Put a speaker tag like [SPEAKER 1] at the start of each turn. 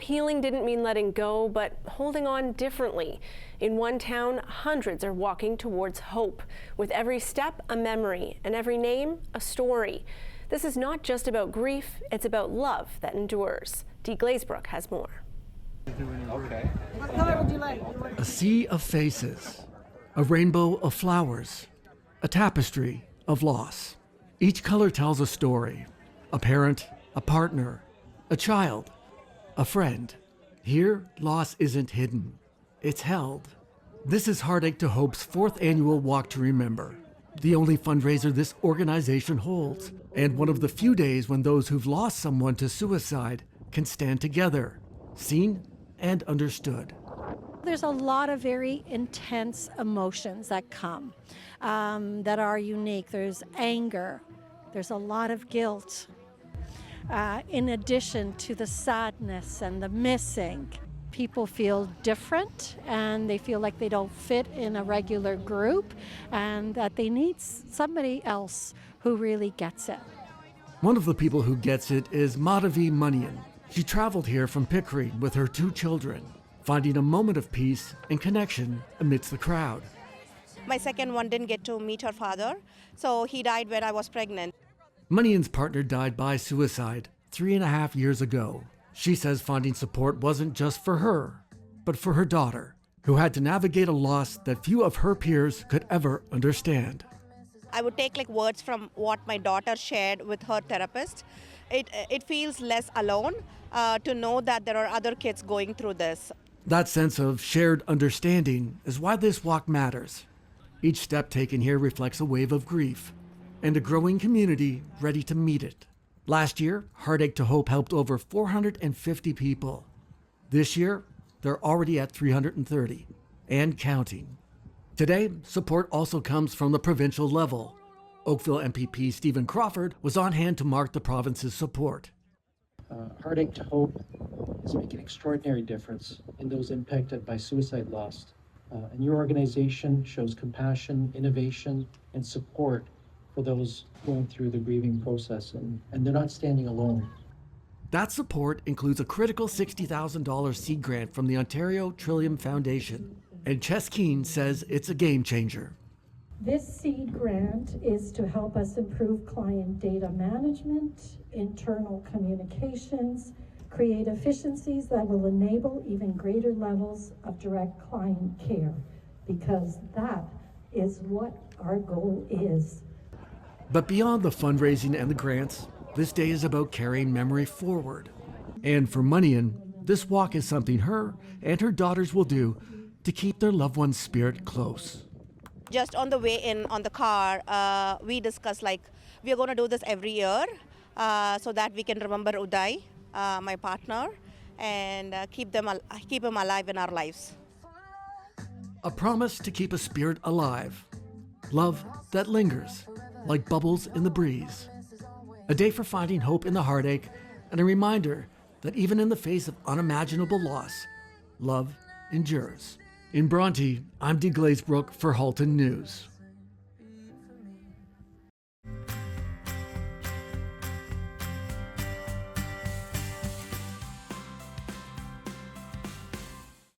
[SPEAKER 1] if healing didn't mean letting go, but holding on differently? In one town, hundreds are walking towards hope, with every step a memory and every name a story. This is not just about grief, it's about love that endures. Glazebrook has more.
[SPEAKER 2] Okay.
[SPEAKER 3] What color would you like?
[SPEAKER 4] A sea of faces, a rainbow of flowers, a tapestry of loss. Each color tells a story. A parent, a partner, a child, a friend. Here, loss isn't hidden, it's held. This is Heartache to Hope's 4th annual Walk to Remember, the only fundraiser this organization holds, and one of the few days when those who've lost someone to suicide can stand together, seen and understood.
[SPEAKER 5] There's a lot of very intense emotions that come that are unique. There's anger, there's a lot of guilt. In addition to the sadness and the missing, people feel different and they feel like they don't fit in a regular group and that they need somebody else who really gets it.
[SPEAKER 4] One of the people who gets it is Madhavi Manian. She traveled here from Pickering with her 2 children, finding a moment of peace and connection amidst the crowd.
[SPEAKER 6] My second one didn't get to meet her father, so he died when I was pregnant.
[SPEAKER 4] Manian's partner died by suicide 3.5 years ago. She says finding support wasn't just for her, but for her daughter, who had to navigate a loss that few of her peers could ever understand.
[SPEAKER 6] I would take words from what my daughter shared with her therapist. It feels less alone to know that there are other kids going through this.
[SPEAKER 4] That sense of shared understanding is why this walk matters. Each step taken here reflects a wave of grief and a growing community ready to meet it. Last year, Heartache to Hope helped over 450 people. This year, they're already at 330 and counting. Today, support also comes from the provincial level. Oakville MPP Stephen Crawford was on hand to mark the province's support.
[SPEAKER 7] Heartache to Hope is making an extraordinary difference in those impacted by suicide loss. And your organization shows compassion, innovation, and support for those going through the grieving process, and they're not standing alone.
[SPEAKER 4] That support includes a critical $60,000 seed grant from the Ontario Trillium Foundation, and Chess Keane says it's a game changer.
[SPEAKER 8] This seed grant is to help us improve client data management, internal communications, create efficiencies that will enable even greater levels of direct client care, because that is what our goal is.
[SPEAKER 4] But beyond the fundraising and the grants, this day is about carrying memory forward. And for Manian, this walk is something her and her daughters will do to keep their loved one's spirit close.
[SPEAKER 6] Just on the way in on the car, we discussed we are going to do this every year so that we can remember Uday, my partner, and keep him alive in our lives.
[SPEAKER 4] A promise to keep a spirit alive. Love that lingers, like bubbles in the breeze. A day for finding hope in the heartache, and a reminder that even in the face of unimaginable loss, love endures. In Bronte, I'm Glazebrook for Halton News.